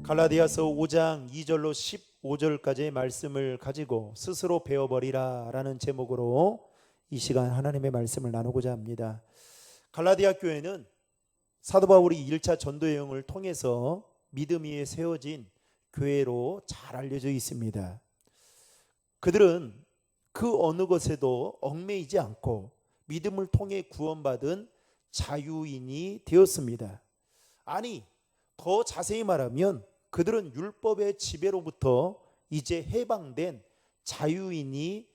갈라디아서 5장 2절로 15절까지의 말씀을 가지고 스스로 배워버리라 라는 제목으로 이 시간 하나님의 말씀을 나누고자 합니다. 갈라디아 교회는 사도 바울이 1차 전도 여행을 통해서 믿음 위에 세워진 교회로 잘 알려져 있습니다. 그들은 그 어느 것에도 얽매이지 않고 믿음을 통해 구원받은 자유인이 되었습니다. 아니, 더 자세히 말하면 그들은 율법의 지배로부터 이제 해방된 자유인이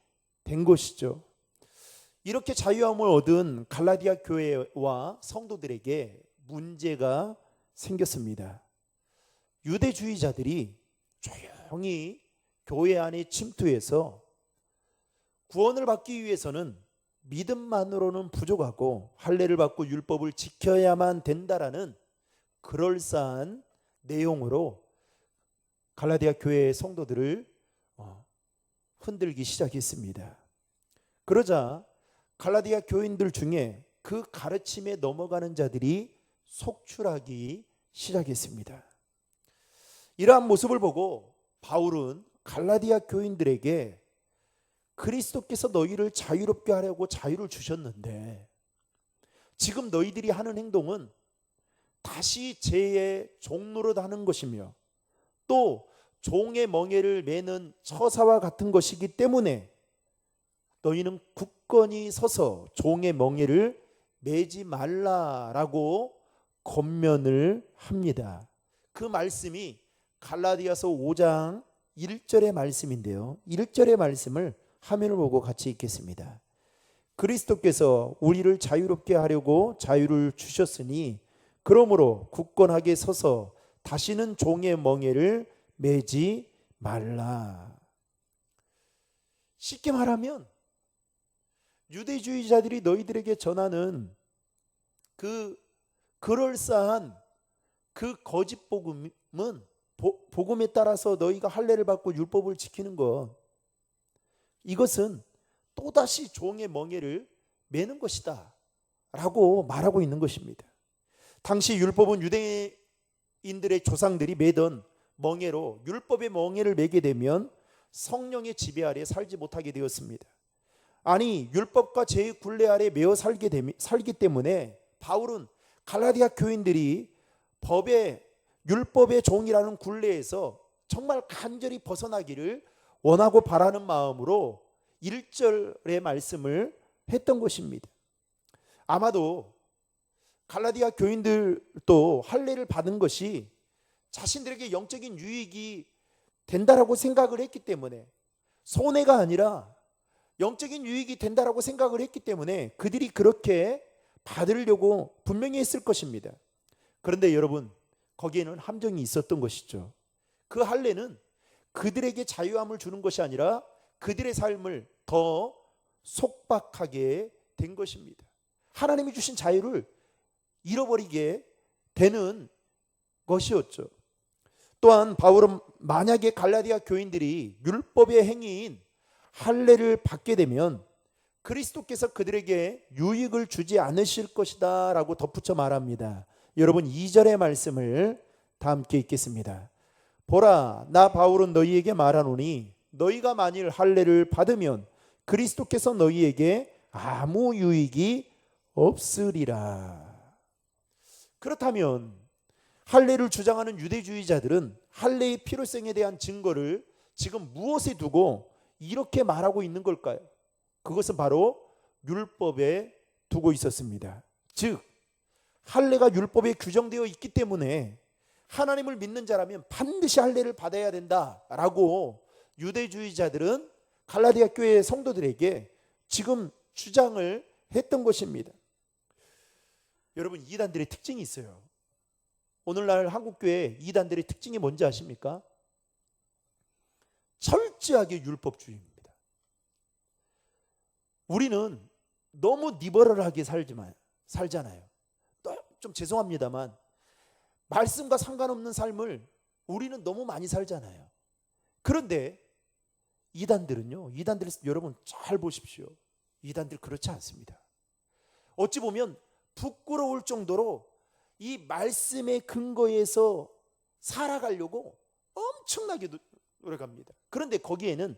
된 것이죠. 이렇게 자유함을 얻은 갈라디아 교회와 성도들에게 문제가 생겼습니다. 유대주의자들이 조용히 교회 안에 침투해서 구원을 받기 위해서는 믿음만으로는 부족하고 할례를 받고 율법을 지켜야만 된다라는 그럴싸한 내용으로 갈라디아 교회의 성도들을 흔들기 시작했습니다. 그러자 갈라디아 교인들 중에 그 가르침에 넘어가는 자들이 속출하기 시작했습니다. 이러한 모습을 보고 바울은 갈라디아 교인들에게 그리스도께서 너희를 자유롭게 하려고 자유를 주셨는데 지금 너희들이 하는 행동은 다시 죄의 종노릇 하는 것이며 또 종의 멍에를 매는 처사와 같은 것이기 때문에 너희는 굳건히 서서 종의 멍에를 매지 말라라고 권면을 합니다. 그 말씀이 갈라디아서 5장 1절의 말씀인데요. 1절의 말씀을 화면을 보고 같이 읽겠습니다. 그리스도께서 우리를 자유롭게 하려고 자유를 주셨으니 그러므로 굳건하게 서서 다시는 종의 멍에를 매지 말라. 쉽게 말하면 유대주의자들이 너희들에게 전하는 그 그럴싸한 그 거짓 복음은 복음에 따라서 너희가 할례를 받고 율법을 지키는 것, 이것은 또다시 종의 멍에를 매는 것이다 라고 말하고 있는 것입니다. 당시 율법은 유대인들의 조상들이 매던 멍에로 율법의 멍에를 매게 되면 성령의 지배 아래 살지 못하게 되었습니다. 아니, 율법과 죄의 굴레 아래 매어 살기 때문에 바울은 갈라디아 교인들이 율법의 종이라는 굴레에서 정말 간절히 벗어나기를 원하고 바라는 마음으로 1절의 말씀을 했던 것입니다. 아마도 갈라디아 교인들도 할례를 받은 것이 자신들에게 영적인 유익이 된다라고 생각을 했기 때문에, 손해가 아니라 영적인 유익이 된다라고 생각을 했기 때문에 그들이 그렇게 받으려고 분명히 했을 것입니다. 그런데 여러분, 거기에는 함정이 있었던 것이죠. 그 할례는 그들에게 자유함을 주는 것이 아니라 그들의 삶을 더 속박하게 된 것입니다. 하나님이 주신 자유를 잃어버리게 되는 것이었죠. 또한 바울은 만약에 갈라디아 교인들이 율법의 행위인 할례를 받게 되면 그리스도께서 그들에게 유익을 주지 않으실 것이다 라고 덧붙여 말합니다. 여러분, 2절의 말씀을 다 함께 읽겠습니다. 보라, 나 바울은 너희에게 말하노니 너희가 만일 할례를 받으면 그리스도께서 너희에게 아무 유익이 없으리라. 그렇다면 할례를 주장하는 유대주의자들은 할례의 필요성에 대한 증거를 지금 무엇에 두고 이렇게 말하고 있는 걸까요? 그것은 바로 율법에 두고 있었습니다. 즉, 할례가 율법에 규정되어 있기 때문에 하나님을 믿는 자라면 반드시 할례를 받아야 된다라고 유대주의자들은 갈라디아 교회의 성도들에게 지금 주장을 했던 것입니다. 여러분, 이단들의 특징이 있어요. 오늘날 한국교회 이단들의 특징이 뭔지 아십니까? 철저하게 율법주의입니다. 우리는 너무 리버럴하게 살잖아요. 좀 죄송합니다만 말씀과 상관없는 삶을 우리는 너무 많이 살잖아요. 그런데 이단들은요, 여러분 잘 보십시오. 이단들 그렇지 않습니다. 어찌 보면 부끄러울 정도로 이 말씀의 근거에서 살아가려고 엄청나게 노력합니다. 그런데 거기에는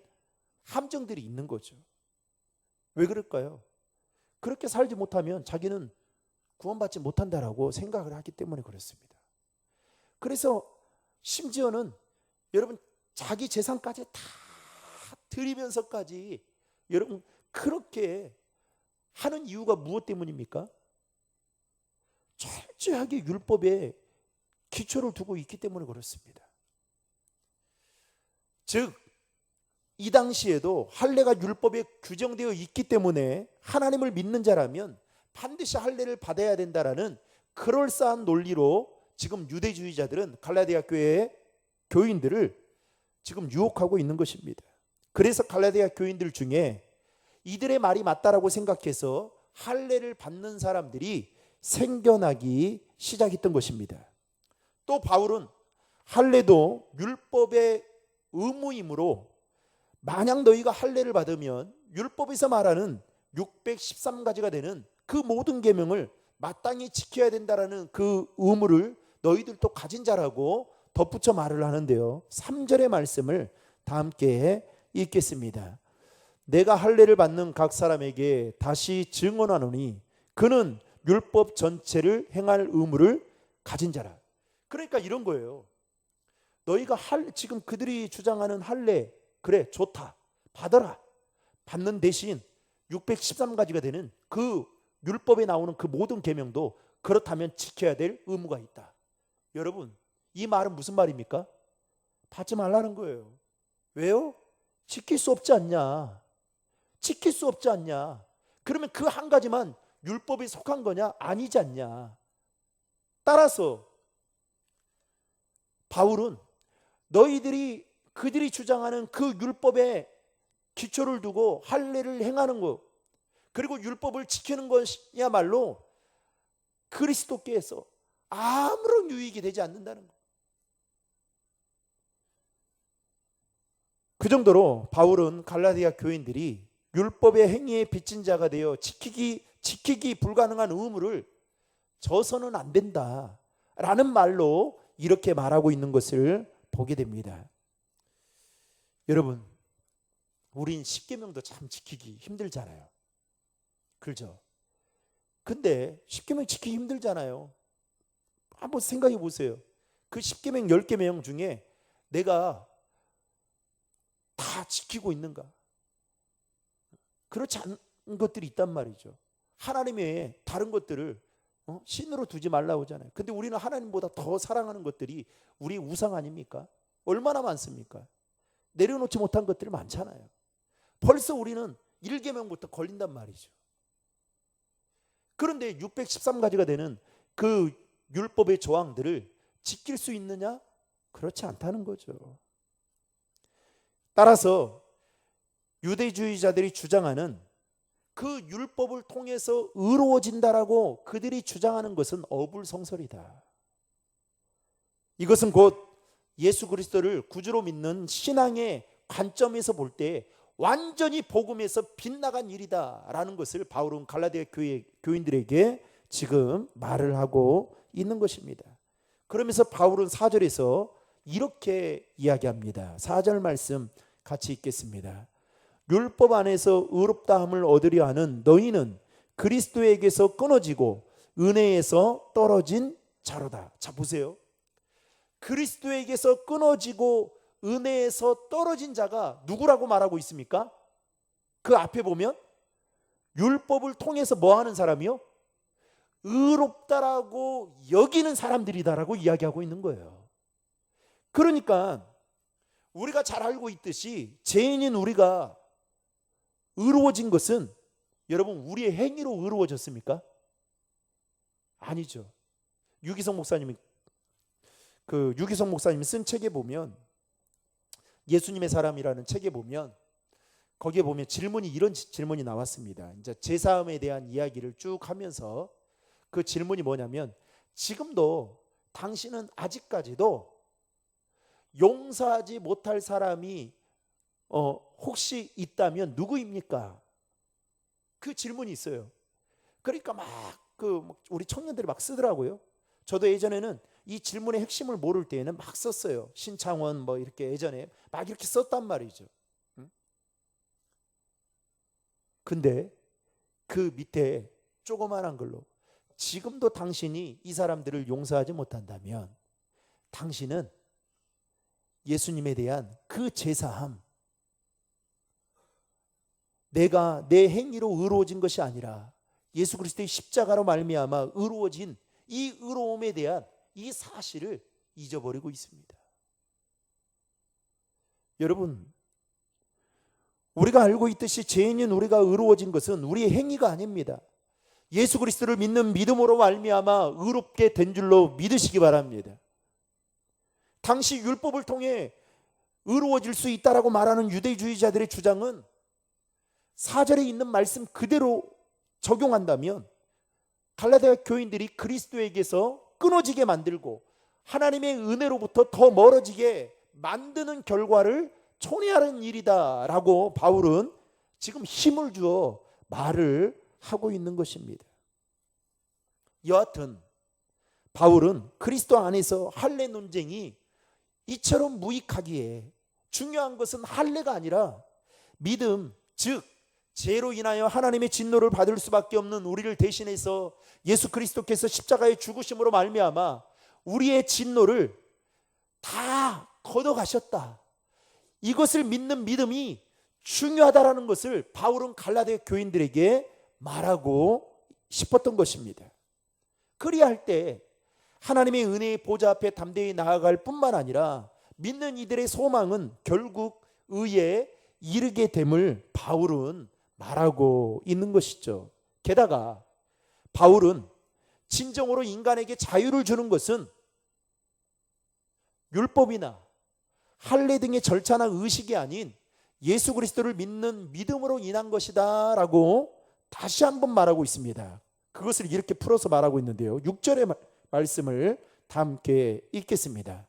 함정들이 있는 거죠. 왜 그럴까요? 그렇게 살지 못하면 자기는 구원받지 못한다라고 생각을 하기 때문에 그렇습니다. 그래서 심지어는 여러분 자기 재산까지 다 드리면서까지 여러분 그렇게 하는 이유가 무엇 때문입니까? 철저하게 율법에 기초를 두고 있기 때문에 그렇습니다. 즉, 이 당시에도 할례가 율법에 규정되어 있기 때문에 하나님을 믿는 자라면 반드시 할례를 받아야 된다라는 그럴싸한 논리로 지금 유대주의자들은 갈라디아 교회의 교인들을 지금 유혹하고 있는 것입니다. 그래서 갈라디아 교인들 중에 이들의 말이 맞다라고 생각해서 할례를 받는 사람들이 생겨나기 시작했던 것입니다. 또 바울은 할례도 율법의 의무이므로 만약 너희가 할례를 받으면 율법에서 말하는 613가지가 되는 그 모든 계명을 마땅히 지켜야 된다라는 그 의무를 너희들도 가진 자라고 덧붙여 말을 하는데요. 3절의 말씀을 다 함께 읽겠습니다. 내가 할례를 받는 각 사람에게 다시 증언하노니 그는 율법 전체를 행할 의무를 가진 자라. 그러니까 이런 거예요. 너희가 지금 그들이 주장하는 할례 그래 좋다 받아라. 받는 대신 613가지가 되는 그 율법에 나오는 그 모든 계명도 그렇다면 지켜야 될 의무가 있다. 여러분 이 말은 무슨 말입니까? 받지 말라는 거예요. 왜요? 지킬 수 없지 않냐? 지킬 수 없지 않냐? 그러면 그 한 가지만 율법에 속한 거냐? 아니지 않냐? 따라서 바울은 그들이 주장하는 그 율법에 기초를 두고 할례를 행하는 것 그리고 율법을 지키는 것이야말로 그리스도께서 아무런 유익이 되지 않는다는 것. 그 정도로 바울은 갈라디아 교인들이 율법의 행위에 빚진 자가 되어 지키기 불가능한 의무를 져서는 안 된다라는 말로 이렇게 말하고 있는 것을 보게 됩니다. 여러분, 우린 십계명도 참 지키기 힘들잖아요. 그렇죠? 근데 십계명 지키기 힘들잖아요. 한번 생각해 보세요. 그 십계명 10계명 중에 내가 다 지키고 있는가? 그렇지 않은 것들이 있단 말이죠. 하나님 외에 다른 것들을 신으로 두지 말라고 하잖아요. 근데 우리는 하나님보다 더 사랑하는 것들이 우리 우상 아닙니까? 얼마나 많습니까? 내려놓지 못한 것들이 많잖아요. 벌써 우리는 1계명부터 걸린단 말이죠. 그런데 613가지가 되는 그 율법의 조항들을 지킬 수 있느냐? 그렇지 않다는 거죠. 따라서 유대주의자들이 주장하는 그 율법을 통해서 의로워진다라고 그들이 주장하는 것은 어불성설이다. 이것은 곧 예수 그리스도를 구주로 믿는 신앙의 관점에서 볼 때 완전히 복음에서 빗나간 일이다라는 것을 바울은 갈라디아 교인들에게 지금 말을 하고 있는 것입니다. 그러면서 바울은 4절에서 이렇게 이야기합니다. 4절 말씀 같이 읽겠습니다. 율법 안에서 의롭다함을 얻으려 하는 너희는 그리스도에게서 끊어지고 은혜에서 떨어진 자로다. 자 보세요. 그리스도에게서 끊어지고 은혜에서 떨어진 자가 누구라고 말하고 있습니까? 그 앞에 보면 율법을 통해서 뭐 하는 사람이요? 의롭다라고 여기는 사람들이다라고 이야기하고 있는 거예요. 그러니까 우리가 잘 알고 있듯이 죄인인 우리가 의로워진 것은 여러분 우리의 행위로 의로워졌습니까? 아니죠. 유기성 목사님이 쓴 책에 보면 예수님의 사람이라는 책에 보면 거기에 보면 이런 질문이 나왔습니다. 이제 제사함에 대한 이야기를 쭉 하면서 그 질문이 뭐냐면 지금도 당신은 아직까지도 용서하지 못할 사람이 혹시 있다면 누구입니까? 그 질문이 있어요. 그러니까 우리 청년들이 막 쓰더라고요. 저도 예전에는 이 질문의 핵심을 모를 때에는 막 썼어요. 신창원 뭐 이렇게 예전에 막 이렇게 썼단 말이죠. 근데 그 밑에 조그만한 걸로 지금도 당신이 이 사람들을 용서하지 못한다면 당신은 예수님에 대한 그 제사함, 내가 내 행위로 의로워진 것이 아니라 예수 그리스도의 십자가로 말미암아 의로워진 이 의로움에 대한 이 사실을 잊어버리고 있습니다. 여러분, 우리가 알고 있듯이 죄인인 우리가 의로워진 것은 우리의 행위가 아닙니다. 예수 그리스도를 믿는 믿음으로 말미암아 의롭게 된 줄로 믿으시기 바랍니다. 당시 율법을 통해 의로워질 수 있다라고 말하는 유대주의자들의 주장은 4절에 있는 말씀 그대로 적용한다면 갈라디아 교인들이 그리스도에게서 끊어지게 만들고 하나님의 은혜로부터 더 멀어지게 만드는 결과를 초래하는 일이다라고 바울은 지금 힘을 주어 말을 하고 있는 것입니다. 여하튼 바울은 그리스도 안에서 할례 논쟁이 이처럼 무익하기에 중요한 것은 할례가 아니라 믿음, 즉 죄로 인하여 하나님의 진노를 받을 수밖에 없는 우리를 대신해서 예수 그리스도께서 십자가의 죽으심으로 말미암아 우리의 진노를 다 걷어가셨다. 이것을 믿는 믿음이 중요하다라는 것을 바울은 갈라디아 교인들에게 말하고 싶었던 것입니다. 그리할 때 하나님의 은혜의 보좌 앞에 담대히 나아갈 뿐만 아니라 믿는 이들의 소망은 결국 의에 이르게 됨을 바울은 말하고 있는 것이죠. 게다가 바울은 진정으로 인간에게 자유를 주는 것은 율법이나 할례 등의 절차나 의식이 아닌 예수 그리스도를 믿는 믿음으로 인한 것이다 라고 다시 한번 말하고 있습니다. 그것을 이렇게 풀어서 말하고 있는데요, 6절의 말씀을 다 함께 읽겠습니다.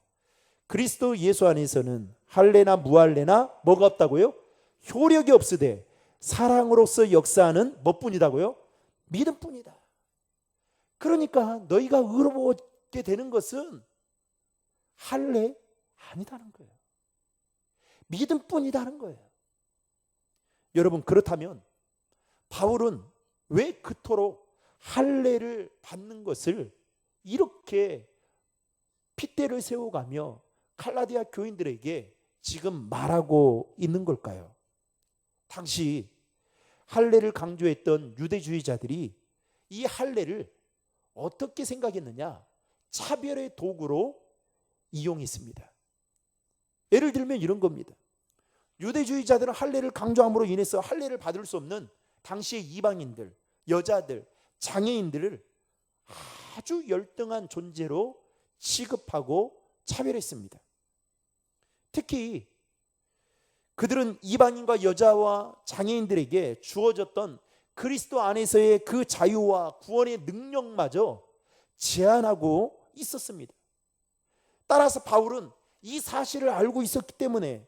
그리스도 예수 안에서는 할례나 무할례나 뭐가 없다고요? 효력이 없으되 사랑으로서 역사하는 뭐뿐이다고요? 믿음뿐이다. 그러니까 너희가 의로워지게 되는 것은 할례 아니다는 거예요. 믿음뿐이다는 거예요. 여러분, 그렇다면 바울은 왜 그토록 할례를 받는 것을 이렇게 핏대를 세워가며 갈라디아 교인들에게 지금 말하고 있는 걸까요? 당시 할례를 강조했던 유대주의자들이 이 할례를 어떻게 생각했느냐? 차별의 도구로 이용했습니다. 예를 들면 이런 겁니다. 유대주의자들은 할례를 강조함으로 인해서 할례를 받을 수 없는 당시의 이방인들, 여자들, 장애인들을 아주 열등한 존재로 취급하고 차별했습니다. 특히 그들은 이방인과 여자와 장애인들에게 주어졌던 그리스도 안에서의 그 자유와 구원의 능력마저 제한하고 있었습니다. 따라서 바울은 이 사실을 알고 있었기 때문에,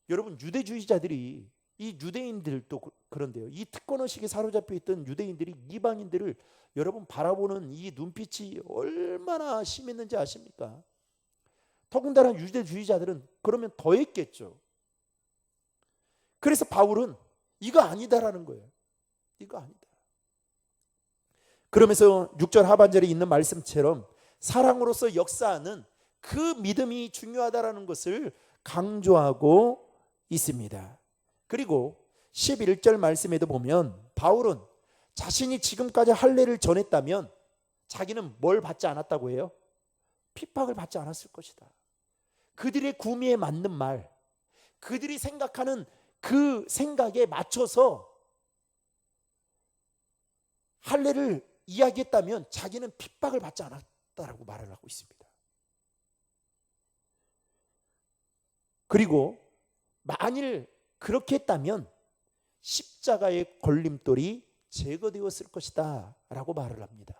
여러분, 유대주의자들이, 이 유대인들도 그런데요, 이 특권의식에 사로잡혀 있던 유대인들이 이방인들을 여러분 바라보는 이 눈빛이 얼마나 심했는지 아십니까? 더군다나 유대주의자들은 그러면 더 했겠죠. 그래서 바울은 이거 아니다라는 거예요. 이거 아니다. 그러면서 6절 하반절에 있는 말씀처럼 사랑으로서 역사하는 그 믿음이 중요하다라는 것을 강조하고 있습니다. 그리고 11절 말씀에도 보면 바울은 자신이 지금까지 할례를 전했다면 자기는 뭘 받지 않았다고 해요? 핍박을 받지 않았을 것이다. 그들의 구미에 맞는 말, 그들이 생각하는 그 생각에 맞춰서 할례를 이야기했다면 자기는 핍박을 받지 않았다라고 말을 하고 있습니다. 그리고 만일 그렇게 했다면 십자가의 걸림돌이 제거되었을 것이다 라고 말을 합니다.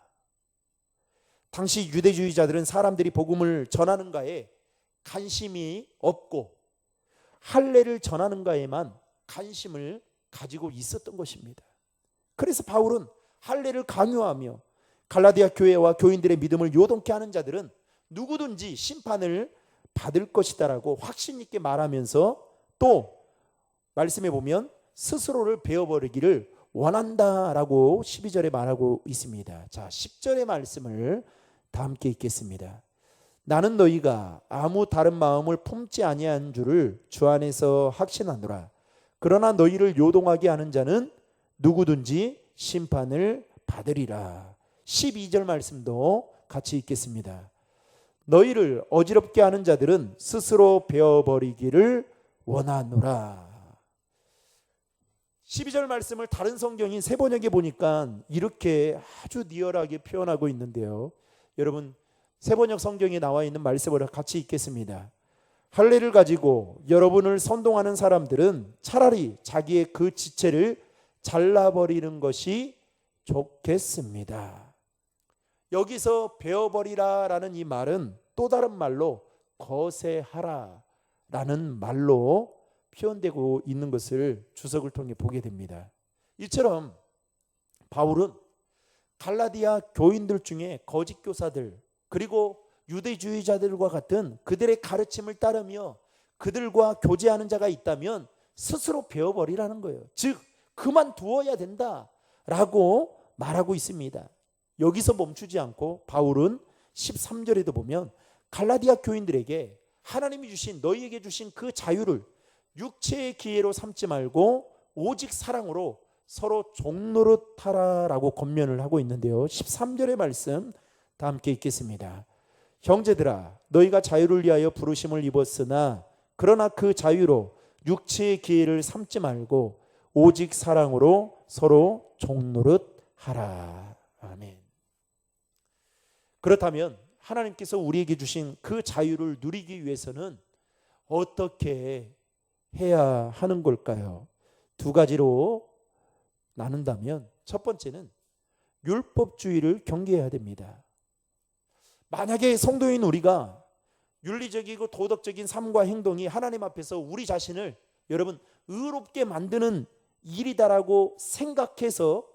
당시 유대주의자들은 사람들이 복음을 전하는가에 관심이 없고 할례를 전하는가에만 관심을 가지고 있었던 것입니다. 그래서 바울은 할례를 강요하며 갈라디아 교회와 교인들의 믿음을 요동케 하는 자들은 누구든지 심판을 받을 것이다라고 확신 있게 말하면서 또 말씀해 보면 스스로를 베어버리기를 원한다라고 12절에 말하고 있습니다. 자, 10절의 말씀을 다 함께 읽겠습니다. 나는 너희가 아무 다른 마음을 품지 아니한 줄을 주 안에서 확신하노라. 그러나 너희를 요동하게 하는 자는 누구든지 심판을 받으리라. 12절 말씀도 같이 읽겠습니다. 너희를 어지럽게 하는 자들은 스스로 베어버리기를 원하노라. 12절 말씀을 다른 성경인 세번역에 보니까 이렇게 아주 리얼하게 표현하고 있는데요. 여러분, 세번역 성경에 나와 있는 말씀을 같이 읽겠습니다. 할례를 가지고 여러분을 선동하는 사람들은 차라리 자기의 그 지체를 잘라버리는 것이 좋겠습니다. 여기서 베어버리라라는 이 말은 또 다른 말로 거세하라라는 말로 표현되고 있는 것을 주석을 통해 보게 됩니다. 이처럼 바울은 갈라디아 교인들 중에 거짓 교사들 그리고 유대주의자들과 같은 그들의 가르침을 따르며 그들과 교제하는 자가 있다면 스스로 베어버리라는 거예요. 즉 그만두어야 된다라고 말하고 있습니다. 여기서 멈추지 않고 바울은 13절에도 보면 갈라디아 교인들에게 하나님이 주신 너희에게 주신 그 자유를 육체의 기회로 삼지 말고 오직 사랑으로 서로 종노릇하라라고 권면을 하고 있는데요. 13절의 말씀 다 함께 읽겠습니다. 형제들아 너희가 자유를 위하여 부르심을 입었으나 그러나 그 자유로 육체의 기회를 삼지 말고 오직 사랑으로 서로 종노릇하라. 아멘. 그렇다면 하나님께서 우리에게 주신 그 자유를 누리기 위해서는 어떻게 해야 하는 걸까요? 두 가지로 나눈다면 첫 번째는 율법주의를 경계해야 됩니다. 만약에 성도인 우리가 윤리적이고 도덕적인 삶과 행동이 하나님 앞에서 우리 자신을 여러분 의롭게 만드는 일이다라고 생각해서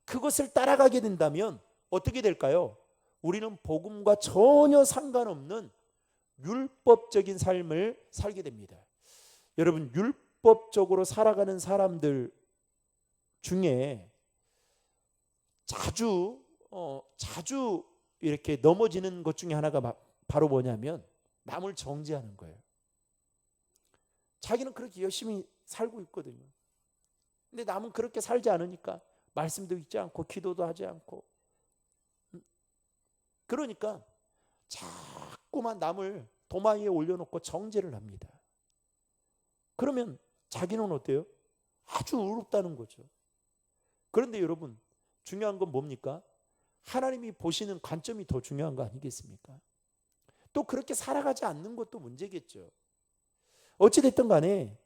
그것을 따라가게 된다면 어떻게 될까요? 우리는 복음과 전혀 상관없는 율법적인 삶을 살게 됩니다. 여러분 율법적으로 살아가는 사람들 중에 자주 이렇게 넘어지는 것 중에 하나가 바로 뭐냐면 남을 정죄하는 거예요. 자기는 그렇게 열심히 살고 있거든요. 근데 남은 그렇게 살지 않으니까 말씀도 읽지 않고 기도도 하지 않고 그러니까 자꾸만 남을 도마 위에 올려놓고 정죄를 합니다. 그러면 자기는 어때요? 아주 의롭다는 거죠. 그런데 여러분 중요한 건 뭡니까? 하나님이 보시는 관점이 더 중요한 거 아니겠습니까? 또 그렇게 살아가지 않는 것도 문제겠죠. 어찌됐든 간에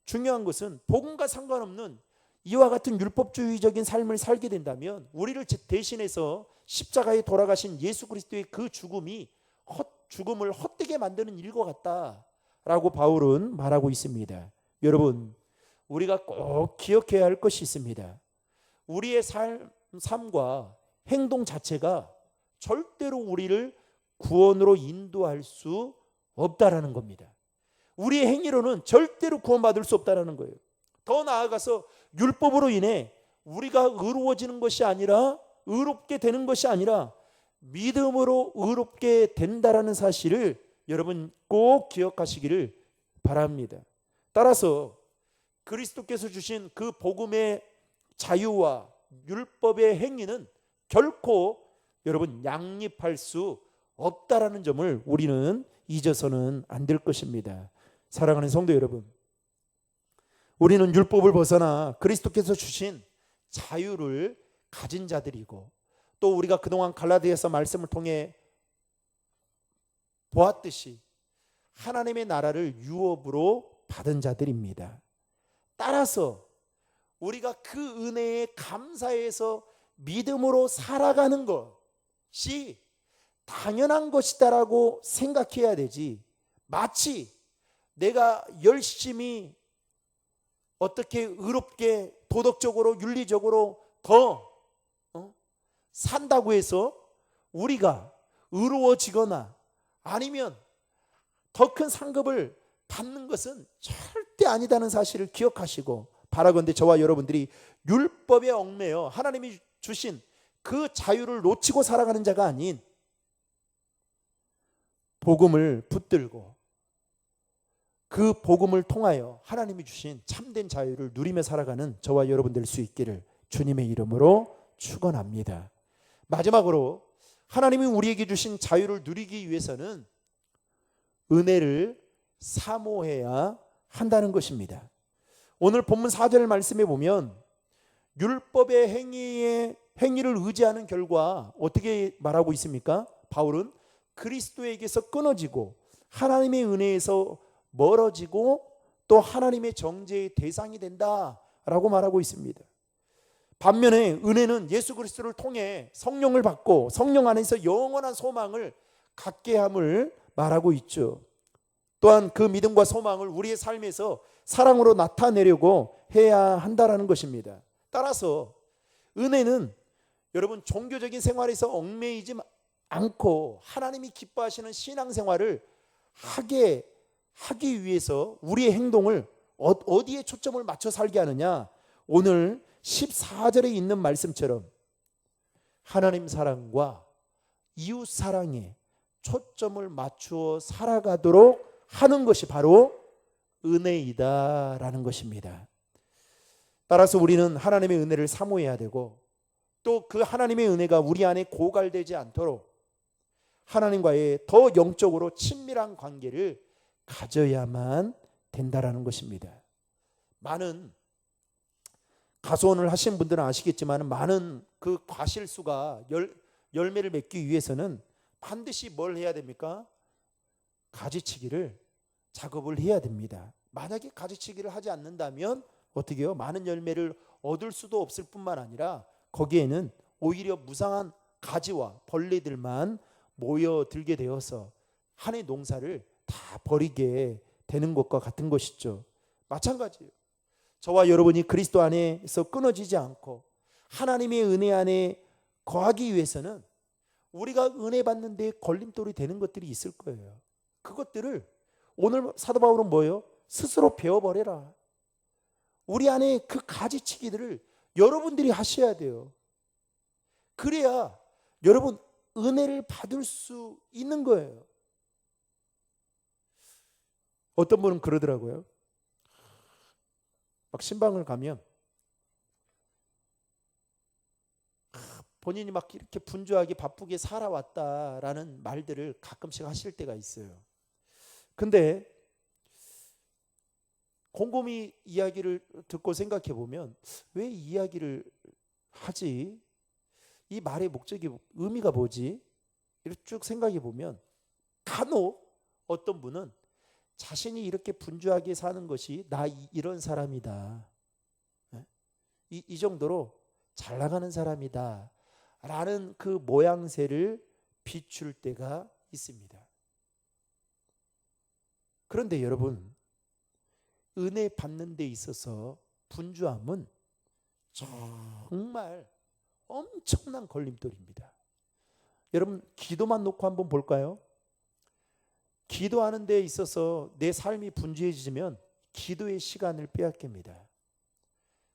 중요한 것은 복음과 상관없는 이와 같은 율법주의적인 삶을 살게 된다면 우리를 대신해서 십자가에 돌아가신 예수 그리스도의 그 죽음을 헛되게 만드는 일과 같다라고 바울은 말하고 있습니다. 여러분 우리가 꼭 기억해야 할 것이 있습니다. 우리의 삶과 행동 자체가 절대로 우리를 구원으로 인도할 수 없다라는 겁니다. 우리의 행위로는 절대로 구원받을 수 없다라는 거예요. 더 나아가서 율법으로 인해 우리가 의로워지는 것이 아니라 의롭게 되는 것이 아니라 믿음으로 의롭게 된다라는 사실을 여러분 꼭 기억하시기를 바랍니다. 따라서 그리스도께서 주신 그 복음의 자유와 율법의 행위는 결코 여러분 양립할 수 없다라는 점을 우리는 잊어서는 안 될 것입니다. 사랑하는 성도 여러분, 우리는 율법을 벗어나 그리스도께서 주신 자유를 가진 자들이고 또 우리가 그동안 갈라디아서 말씀을 통해 보았듯이 하나님의 나라를 유업으로 받은 자들입니다. 따라서 우리가 그 은혜에 감사해서 믿음으로 살아가는 것이 당연한 것이다라고 생각해야 되지, 마치 내가 열심히 어떻게 의롭게 도덕적으로 윤리적으로 더 산다고 해서 우리가 의로워지거나 아니면 더 큰 상급을 받는 것은 절대 아니다는 사실을 기억하시고, 바라건대 저와 여러분들이 율법에 얽매여 하나님이 주신 그 자유를 놓치고 살아가는 자가 아닌 복음을 붙들고 그 복음을 통하여 하나님이 주신 참된 자유를 누리며 살아가는 저와 여러분 될 수 있기를 주님의 이름으로 축원합니다. 마지막으로 하나님이 우리에게 주신 자유를 누리기 위해서는 은혜를 사모해야 한다는 것입니다. 오늘 본문 4절 말씀에 보면 율법의 행위를 의지하는 결과 어떻게 말하고 있습니까? 바울은 그리스도에게서 끊어지고 하나님의 은혜에서 멀어지고 또 하나님의 정죄의 대상이 된다라고 말하고 있습니다. 반면에 은혜는 예수 그리스도를 통해 성령을 받고 성령 안에서 영원한 소망을 갖게 함을 말하고 있죠. 또한 그 믿음과 소망을 우리의 삶에서 사랑으로 나타내려고 해야 한다라는 것입니다. 따라서 은혜는 여러분 종교적인 생활에서 얽매이지 않고 하나님이 기뻐하시는 신앙생활을 하기 위해서 우리의 행동을 어디에 초점을 맞춰 살게 하느냐? 오늘 14절에 있는 말씀처럼 하나님 사랑과 이웃 사랑에 초점을 맞추어 살아가도록 하는 것이 바로 은혜이다라는 것입니다. 따라서 우리는 하나님의 은혜를 사모해야 되고 또 그 하나님의 은혜가 우리 안에 고갈되지 않도록 하나님과의 더 영적으로 친밀한 관계를 가져야만 된다라는 것입니다. 많은 가수원을 하신 분들은 아시겠지만 많은 그 과실수가 열매를 맺기 위해서는 반드시 뭘 해야 됩니까? 가지치기를 작업을 해야 됩니다. 만약에 가지치기를 하지 않는다면 어떻게 해요? 많은 열매를 얻을 수도 없을 뿐만 아니라 거기에는 오히려 무상한 가지와 벌레들만 모여들게 되어서 한 해 농사를 다 버리게 되는 것과 같은 것이죠. 마찬가지예요. 저와 여러분이 그리스도 안에서 끊어지지 않고 하나님의 은혜 안에 거하기 위해서는 우리가 은혜 받는 데 걸림돌이 되는 것들이 있을 거예요. 그것들을 오늘 사도 바울은 뭐예요? 스스로 배워버려라. 우리 안에 그 가지치기들을 여러분들이 하셔야 돼요. 그래야 여러분 은혜를 받을 수 있는 거예요. 어떤 분은 그러더라고요. 막 신방을 가면 본인이 막 이렇게 분주하게 바쁘게 살아왔다라는 말들을 가끔씩 하실 때가 있어요. 근데 곰곰이 이야기를 듣고 생각해 보면 왜 이 이야기를 하지? 이 말의 목적이 의미가 뭐지? 이렇게 쭉 생각해 보면 간혹 어떤 분은 자신이 이렇게 분주하게 사는 것이 나 이런 사람이다. 이 정도로 잘 나가는 사람이다. 라는 그 모양새를 비출 때가 있습니다. 그런데 여러분, 은혜 받는 데 있어서 분주함은 정말 엄청난 걸림돌입니다. 여러분, 기도만 놓고 한번 볼까요? 기도하는 데 있어서 내 삶이 분주해지면 기도의 시간을 빼앗깁니다.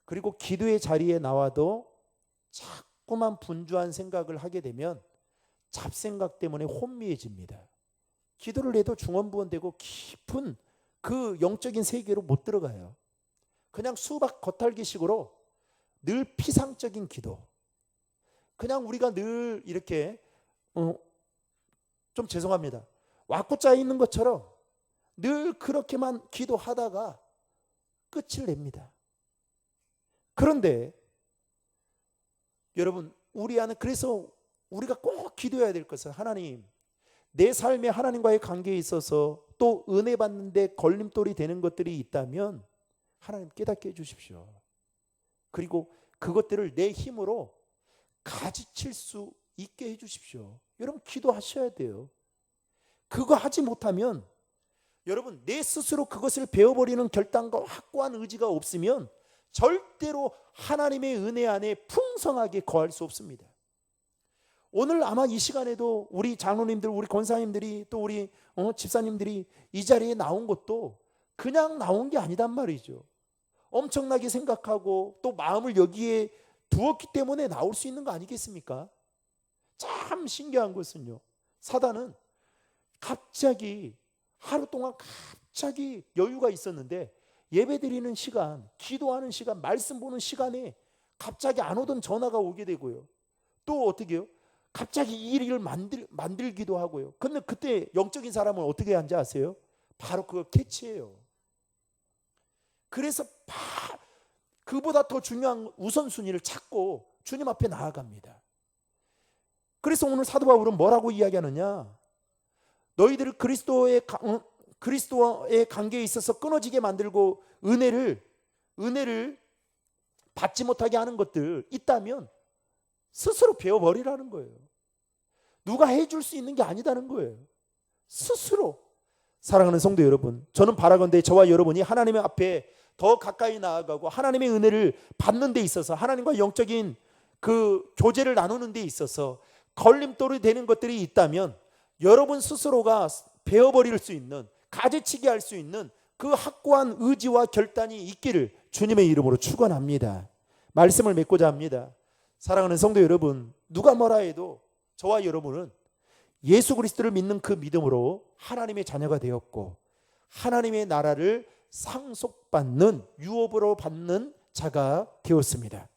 그리고 기도의 자리에 나와도 자꾸만 분주한 생각을 하게 되면 잡생각 때문에 혼미해집니다. 기도를 해도 중언부언되고 깊은 그 영적인 세계로 못 들어가요. 그냥 수박 겉핥기식으로 늘 피상적인 기도. 그냥 우리가 늘 이렇게 좀 죄송합니다. 왁구짜에 있는 것처럼 늘 그렇게만 기도하다가 끝을 냅니다. 그런데 여러분, 우리 안에 그래서 우리가 꼭 기도해야 될 것은 하나님, 내 삶에 하나님과의 관계에 있어서 또 은혜 받는데 걸림돌이 되는 것들이 있다면 하나님 깨닫게 해주십시오. 그리고 그것들을 내 힘으로 가지칠 수 있게 해주십시오. 여러분 기도하셔야 돼요. 그거 하지 못하면 여러분 내 스스로 그것을 배워버리는 결단과 확고한 의지가 없으면 절대로 하나님의 은혜 안에 풍성하게 거할 수 없습니다. 오늘 아마 이 시간에도 우리 장로님들, 우리 권사님들이, 또 우리 집사님들이 이 자리에 나온 것도 그냥 나온 게 아니단 말이죠. 엄청나게 생각하고 또 마음을 여기에 두었기 때문에 나올 수 있는 거 아니겠습니까? 참 신기한 것은요, 사단은 갑자기 하루 동안 갑자기 여유가 있었는데 예배드리는 시간, 기도하는 시간, 말씀 보는 시간에 갑자기 안 오던 전화가 오게 되고요. 또 어떻게 해요? 갑자기 이 일을 만들기도 하고요. 근데 그때 영적인 사람은 어떻게 하는지 아세요? 바로 그걸 캐치해요. 그래서 그보다 더 중요한 우선순위를 찾고 주님 앞에 나아갑니다. 그래서 오늘 사도 바울은 뭐라고 이야기하느냐? 너희들을 그리스도의 관계에 있어서 끊어지게 만들고 은혜를 받지 못하게 하는 것들 있다면 스스로 배워버리라는 거예요. 누가 해줄 수 있는 게 아니다는 거예요. 스스로. 사랑하는 성도 여러분, 저는 바라건대 저와 여러분이 하나님의 앞에 더 가까이 나아가고 하나님의 은혜를 받는 데 있어서, 하나님과 영적인 그 교제를 나누는 데 있어서 걸림돌이 되는 것들이 있다면 여러분 스스로가 배워버릴 수 있는, 가지치기 할 수 있는 그 확고한 의지와 결단이 있기를 주님의 이름으로 축원합니다. 말씀을 맺고자 합니다. 사랑하는 성도 여러분, 누가 뭐라 해도 저와 여러분은 예수 그리스도를 믿는 그 믿음으로 하나님의 자녀가 되었고 하나님의 나라를 상속받는, 유업으로 받는 자가 되었습니다.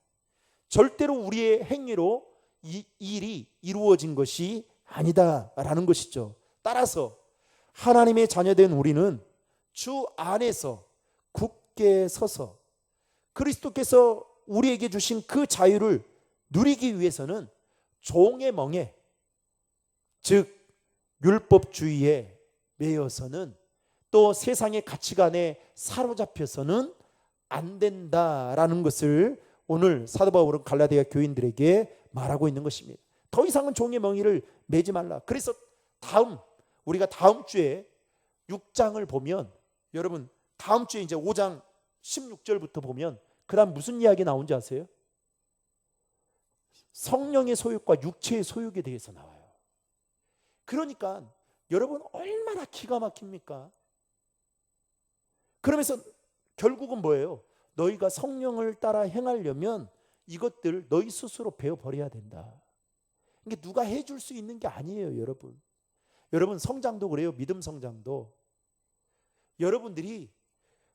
절대로 우리의 행위로 이 일이 이루어진 것이 아니다라는 것이죠. 따라서 하나님의 자녀된 우리는 주 안에서 굳게 서서 그리스도께서 우리에게 주신 그 자유를 누리기 위해서는 종의 멍에, 즉 율법주의에 매여서는, 또 세상의 가치관에 사로잡혀서는 안 된다라는 것을 오늘 사도 바울은 갈라디아 교인들에게 말하고 있는 것입니다. 더 이상은 종의 멍에를 매지 말라. 그래서 우리가 다음 주에 6장을 보면, 여러분 다음 주에 이제 5장 16절부터 보면 그 다음 무슨 이야기 나온지 아세요? 성령의 소욕과 육체의 소욕에 대해서 나와요. 그러니까 여러분 얼마나 기가 막힙니까? 그러면서 결국은 뭐예요? 너희가 성령을 따라 행하려면 이것들 너희 스스로 배워버려야 된다. 이게 누가 해줄 수 있는 게 아니에요, 여러분. 여러분 성장도 그래요. 믿음 성장도 여러분들이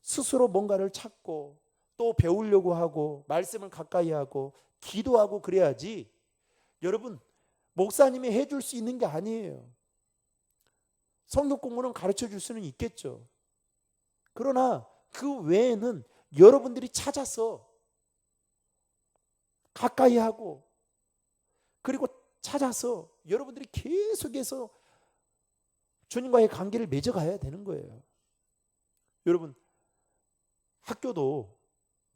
스스로 뭔가를 찾고 또 배우려고 하고 말씀을 가까이 하고 기도하고 그래야지, 여러분 목사님이 해줄 수 있는 게 아니에요. 성경 공부는 가르쳐 줄 수는 있겠죠. 그러나 그 외에는 여러분들이 찾아서 가까이 하고, 그리고 찾아서 여러분들이 계속해서 주님과의 관계를 맺어가야 되는 거예요. 여러분 학교도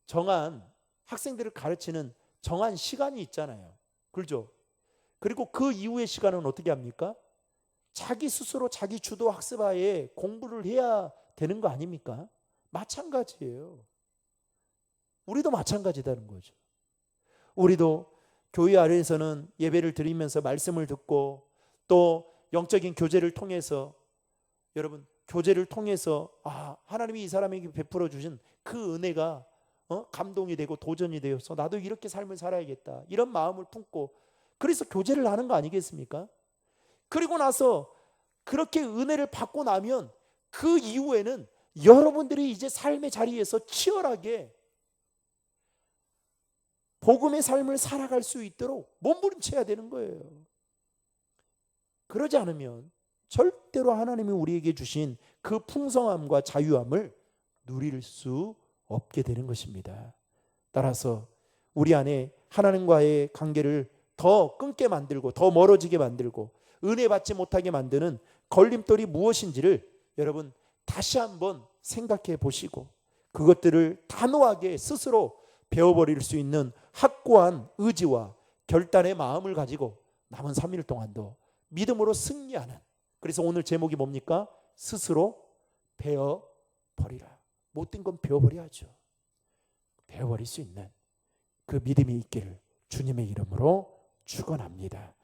정한, 학생들을 가르치는 정한 시간이 있잖아요. 그렇죠? 그리고 그 이후의 시간은 어떻게 합니까? 자기 스스로 자기 주도 학습하에 공부를 해야 되는 거 아닙니까? 마찬가지예요. 우리도 마찬가지다는 거죠. 우리도 교회 아래에서는 예배를 드리면서 말씀을 듣고 또 영적인 교제를 통해서, 여러분 교제를 통해서 하나님이 이 사람에게 베풀어 주신 그 은혜가 감동이 되고 도전이 되어서 나도 이렇게 삶을 살아야겠다, 이런 마음을 품고 그래서 교제를 하는 거 아니겠습니까? 그리고 나서 그렇게 은혜를 받고 나면 그 이후에는 여러분들이 이제 삶의 자리에서 치열하게 복음의 삶을 살아갈 수 있도록 몸부림쳐야 되는 거예요. 그러지 않으면 절대로 하나님이 우리에게 주신 그 풍성함과 자유함을 누릴 수 없게 되는 것입니다. 따라서 우리 안에 하나님과의 관계를 더 끊게 만들고 더 멀어지게 만들고 은혜 받지 못하게 만드는 걸림돌이 무엇인지를 여러분 다시 한번 생각해 보시고 그것들을 단호하게 스스로 배워버릴 수 있는 확고한 의지와 결단의 마음을 가지고 남은 3일 동안도 믿음으로 승리하는, 그래서 오늘 제목이 뭡니까? 스스로 배워버리라. 못된 건 배워버려야죠. 배워버릴 수 있는 그 믿음이 있기를 주님의 이름으로 축원합니다.